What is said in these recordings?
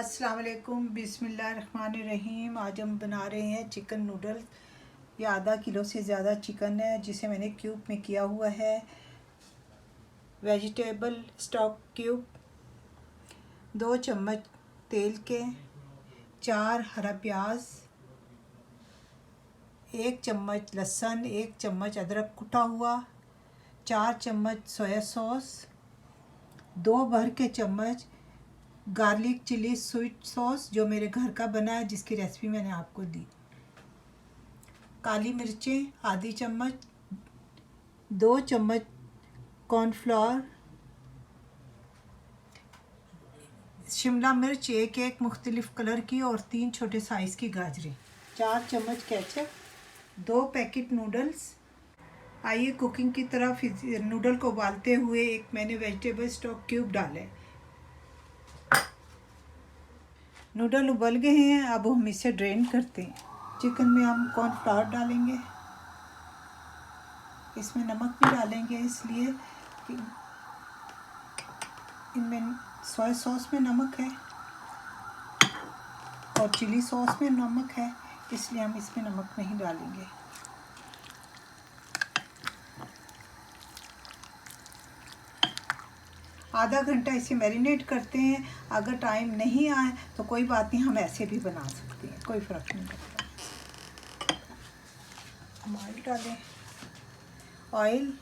अस्सलाम वालेकुम, बिस्मिल्लाहिर्रहमानिर्रहीम। आज हम बना रहे हैं चिकन नूडल्स। ये आधा किलो से ज़्यादा चिकन है जिसे मैंने क्यूब में किया हुआ है। वेजिटेबल स्टॉक क्यूब, 2 चम्मच तेल के, 4 हरा प्याज, 1 चम्मच लहसुन, 1 चम्मच अदरक कुटा हुआ, 4 चम्मच सोया सॉस, 2 भर के चम्मच गार्लिक चिली स्वीट सॉस जो मेरे घर का बना है, जिसकी रेसिपी मैंने आपको दी, काली मिर्चें आधी चम्मच, 2 चम्मच कॉर्नफ्लोर, शिमला मिर्च एक मुख्तलिफ कलर की और 3 छोटे साइज़ की गाजरें, 4 चम्मच केचप, 2 पैकेट नूडल्स। आइए कुकिंग की तरफ। नूडल को उबालते हुए एक मैंने वेजिटेबल स्टॉक क्यूब डाले। नूडल उबल गए हैं, अब हम इसे ड्रेन करते हैं। चिकन में हम कॉर्नफ्लोर डालेंगे, इसमें नमक भी डालेंगे इसलिए कि इनमें सोया सॉस में नमक है और चिली सॉस में नमक है, इसलिए हम इसमें नमक नहीं डालेंगे। आधा घंटा इसे मैरिनेट करते हैं। अगर टाइम नहीं आए तो कोई बात नहीं, हम ऐसे भी बना सकते हैं, कोई फ़र्क नहीं पड़ता। हम ऑयल डालें, ऑयल,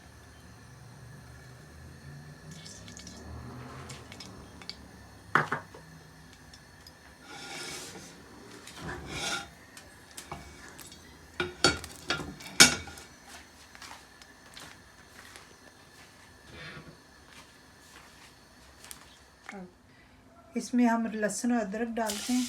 इसमें हम लहसुन और अदरक डालते हैं।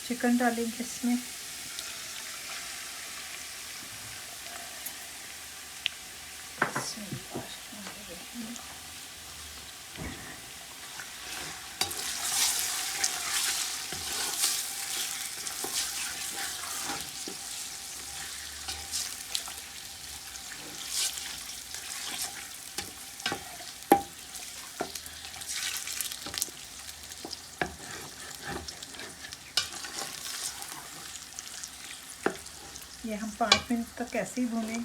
चिकन डालेंगे इसमें, ये हम 5 मिनट तक ऐसे ही भूनेंगे।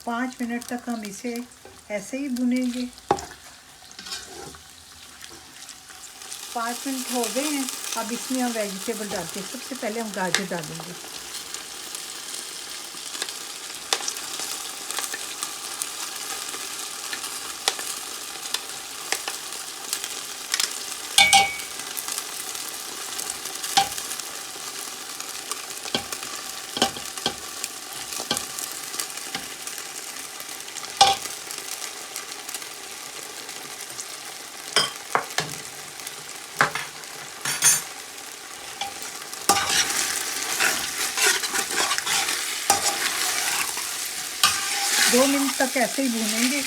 5 मिनट तक हम इसे ऐसे ही भूनेंगे। 5 मिनट हो गए हैं। अब इसमें हम वेजिटेबल डालते हैं। सबसे पहले हम गाजर डालेंगे। दो मिनट तक ऐसे ही भूनेंगे।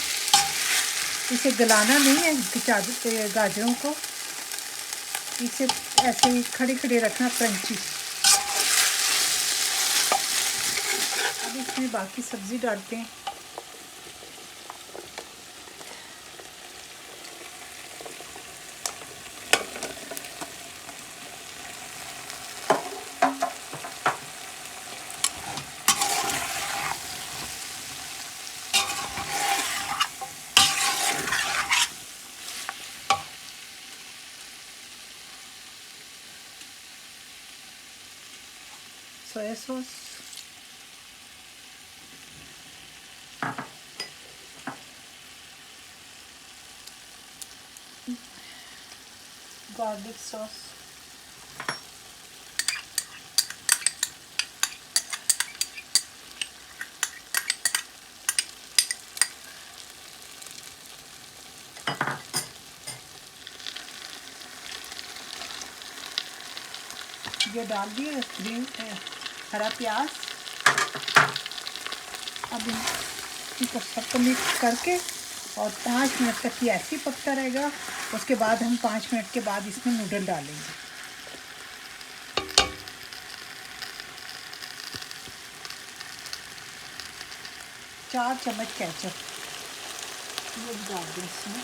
इसे गलाना नहीं है गाजरों को, इसे ऐसे ही खड़े खड़े रखना, क्रंची। अब इसमें बाकी सब्ज़ी डालते हैं। सोया सॉस, गार्लिक सॉस, ये डाल दिए ग्रीन हरा प्याज। अब इनको सबको मिक्स करके और 5 मिनट तक ये ऐसे ही पकता रहेगा। उसके बाद हम 5 मिनट के बाद इसमें नूडल डालेंगे। चार चम्मच केचप ये डाल दें इसमें।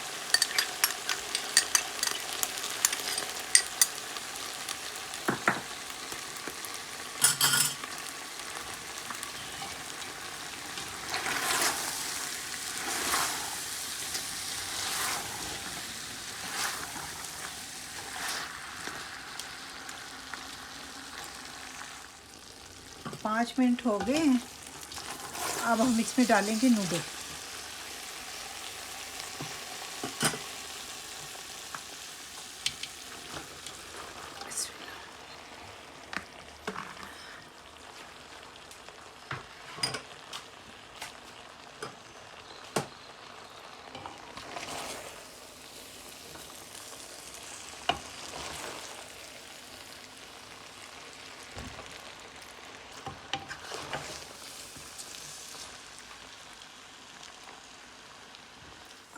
पाँच मिनट हो गए हैं। अब हम इसमें डालेंगे नूडल।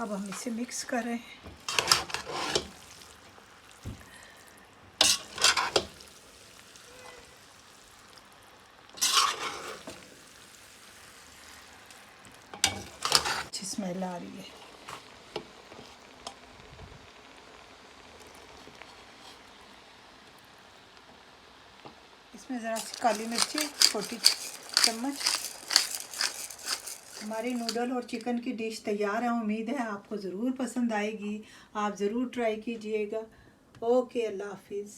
अब हम इसे मिक्स कर रहे हैं। अच्छी स्मेल आ रही है। इसमें ज़रा सी काली मिर्ची छोटी चम्मच। हमारी नूडल और चिकन की डिश तैयार है। उम्मीद है आपको ज़रूर पसंद आएगी। आप ज़रूर ट्राई कीजिएगा। ओके, अल्लाह हाफिज़।